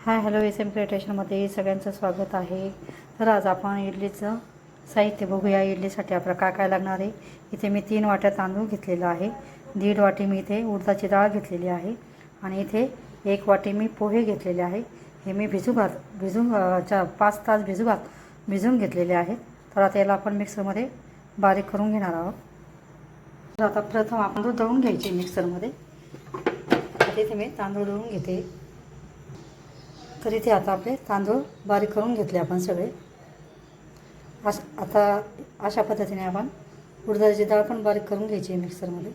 Hi hello S M क्रिएटेशनमध्ये सगळ्यांचं स्वागत आहे. तर आज आपण इडलीचं साहित्य बघूया. इडलीसाठी आपल्याला काय काय लागणार आहे. इथे मी 3 वाट्या तांदूळ घेतलेला आहे. 1.5 वाटी मी इथे उडदाची डाळ घेतलेली आहे आणि इथे 1 वाटी मी पोहे घेतलेले आहे. हे मी भिजून 5 तास भिजून घेतलेले आहेत. तर आता याला आपण मिक्सरमध्ये बारीक करून घेणार आहोत. तर आता प्रथम आपण तांदूळ दळून घ्यायचे मिक्सरमध्ये. इथे मी तांदूळ दळून घेते. तर इथे आता आपले तांदूळ बारीक करून घेतले आपण सगळे. आता अशा पद्धतीने आपण उडदाची डाळ पण बारीक करून घ्यायची आहे मिक्सरमध्ये.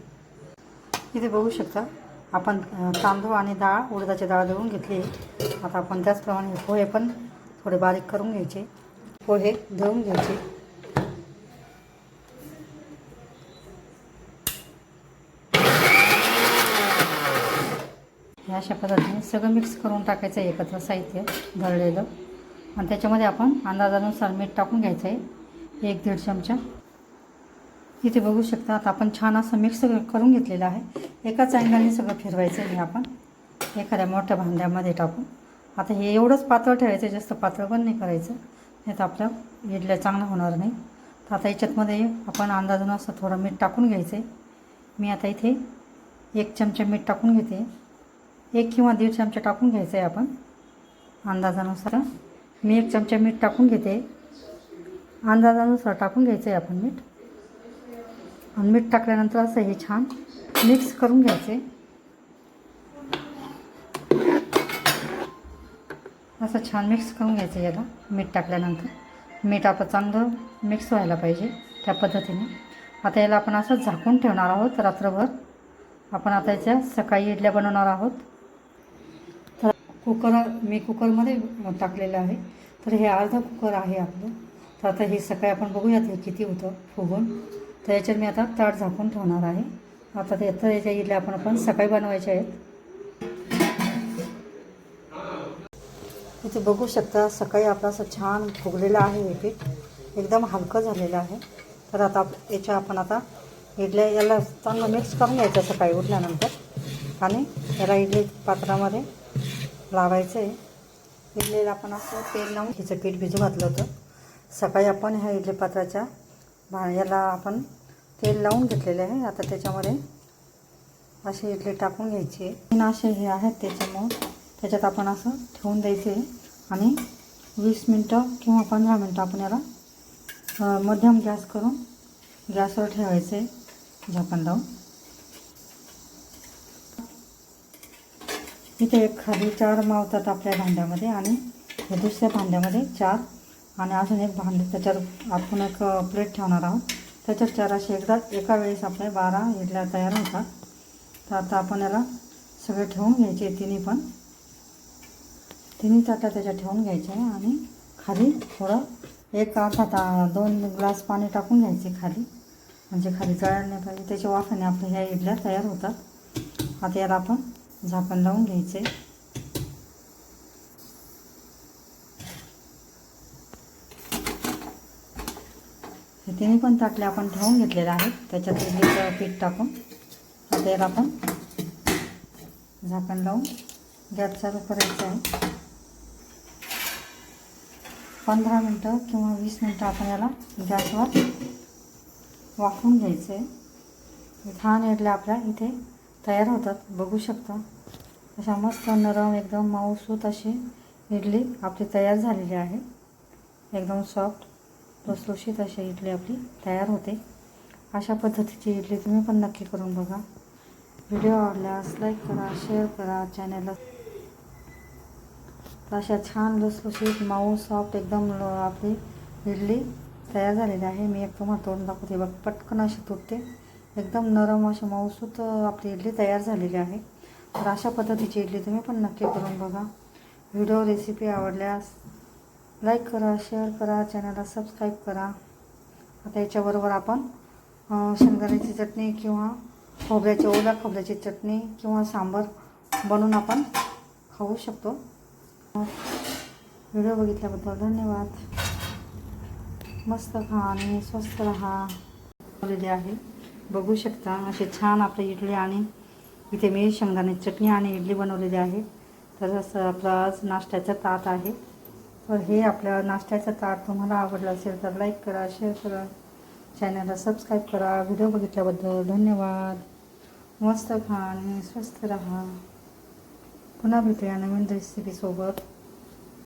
इथे बघू शकता आपण तांदूळ आणि डाळ उडदाची डाळ दळून घेतली. आता आपण त्याचप्रमाणे पोहे पण थोडे बारीक करून घ्यायचे. पोहे दळून घ्यायचे. अशा पद्धतीने सगळं मिक्स करून टाकायचं आहे एकत्र साहित्य दळलेलं. आणि त्याच्यामध्ये आपण अंदाजानुसार मीठ टाकून घ्यायचं आहे 1-1.5 चमचा. इथे बघू शकता आता आपण छान असं मिक्स करून घेतलेलं आहे. एकाच अँगलने सगळं फिरवायचं आहे. आपण एखाद्या मोठ्या भांड्यामध्ये टाकून आता हे एवढंच पातळ ठेवायचं, जास्त पातळ पण नाही करायचं, नाही तर आपल्या इडल्या चांगलं होणार नाही. तर आता याच्यातमध्ये आपण अंदाजानुसार थोडं मीठ टाकून घ्यायचं आहे. मी आता इथे 1 चमचा मीठ टाकून घेते. 1 किंवा 1.5 चमचा टाकून घ्यायचं आहे आपण अंदाजानुसार. मी 1 चमचा मीठ टाकून घेते. अंदाजानुसार टाकून घ्यायचं आहे आपण मीठ. आणि मीठ टाकल्यानंतर असं हे छान मिक्स करून घ्यायचे. असं छान मिक्स करून घ्यायचं याला. मीठ टाकल्यानंतर मीठ आता चांगलं मिक्स व्हायला पाहिजे त्या पद्धतीने. आता याला आपण असं झाकून ठेवणार आहोत रात्रभर. आपण आता याच्या सकाळी इडल्या बनवणार आहोत. मी कुकरमध्ये टाकलेलं आहे. तर हे अर्धा कुकर आहे आपलं. तर आता हे सकाळी आपण बघूयात हे किती होतं फुगून. तर याच्यात मी आता ताट झाकून ठेवणार आहे. आता ते याच्या इडल्या आपण सकाळी बनवायच्या आहेत. इथे बघू शकता सकाळी आपलं असं छान फुगलेलं आहे हे पीठ. एकदम हलकं झालेलं आहे. तर आता आपण आता इडल्या याला चांगलं मिक्स करून घ्यायचं सकाळी उठल्यानंतर. आणि याला इडली पात्रामध्ये लावायचं आहे. इडलीला आपण असं तेल लावून हिचं पीठ भिजू घातलं होतं. सकाळी आपण ह्या इडली पात्राच्या याला आपण तेल लावून घेतलेले आहे. आता त्याच्यामध्ये अशी इडली टाकून घ्यायची आहे. असे हे आहेत त्याच्यामुळं त्याच्यात आपण असं ठेवून द्यायचे आहे. आणि 20 मिनटं किंवा 15 मिनटं आपण याला मध्यम गॅस करून गॅसवर ठेवायचे आहे झाकण लावून. इथे खाली 4 मावतात आपल्या भांड्यामध्ये आणि दुसऱ्या भांड्यामध्ये 4 आणि अजून एक भांडं त्याच्यावर आपण एक प्लेट ठेवणार आहोत. त्याच्यात 4 असे एका वेळेस आपल्या 12 इडल्या तयार होतात. तर आता आपण याला सगळे ठेवून घ्यायचे. तिन्ही ताटा त्याच्यात ठेवून घ्यायचे आहे. आणि खाली थोडं 2 ग्लास पाणी टाकून घ्यायचे खाली, म्हणजे खाली जळायला नाही पाहिजे. त्याच्या वाफेने आपल्या ह्या इडल्या तयार होतात. आता याला आपण झाकण लावून घ्यायचे. हे तिन्ही पण ताटले आपण ठेवून घेतलेले आहेत त्याच्यात इडलीचं पीठ टाकून. आता याला आपण झाकण लावून गॅस चालू करायचं आहे. 15 मिनटं किंवा 20 मिनटं आपण याला गॅसवर वाफवून घ्यायचं आहे. छान इडल्या आपल्या इथे तयार होतात. बघू शकता अशा मस्त नरम एकदम मऊसूत अशी इडली आपली तयार झालेली आहे. एकदम सॉफ्ट लुसलुशीत अशी इडली आपली तयार होते. अशा पद्धतीची इडली तुम्ही पण नक्की करून बघा. व्हिडिओ आवडल्यास लाईक करा, शेअर करा चॅनलला. अशा छान लुसलुशीत मऊ सॉफ्ट एकदम आपली इडली तयार झालेली आहे. मी एक तुम्हाला तोडून दाखवते बघ. पटकन अशी तुटते. एकदम नरम अशी मऊसूत आपली इडली तयार झालेली आहे. तर अशा पद्धतीची इडली तुम्ही पण नक्की करून बघा. व्हिडिओ रेसिपी आवडल्यास लाईक करा, शेअर करा, चॅनलला सबस्क्राईब करा. आता याच्याबरोबर आपण शेंगदाण्याची चटणी किंवा ओल्या खोबऱ्याची चटणी किंवा सांबार बनवून आपण खाऊ शकतो. व्हिडिओ बघितल्याबद्दल धन्यवाद. मस्त खा आणि स्वस्त राहा. आहे बघू शकता असे छान आपली इडली. आणि इथे मी शेंगदाण्याची चटणी आणि इडली बनवलेली आहे. तर असं आपलं आज नाश्त्याचं ताट आहे. तर हे आपलं नाश्त्याचं ताट तुम्हाला आवडलं असेल तर लाईक करा, शेअर करा, चॅनलला सबस्क्राईब करा. व्हिडिओ बघितल्याबद्दल धन्यवाद. मस्त खा आणि स्वस्त राहा. पुन्हा भेटूया नवीन रेसिपीसोबत.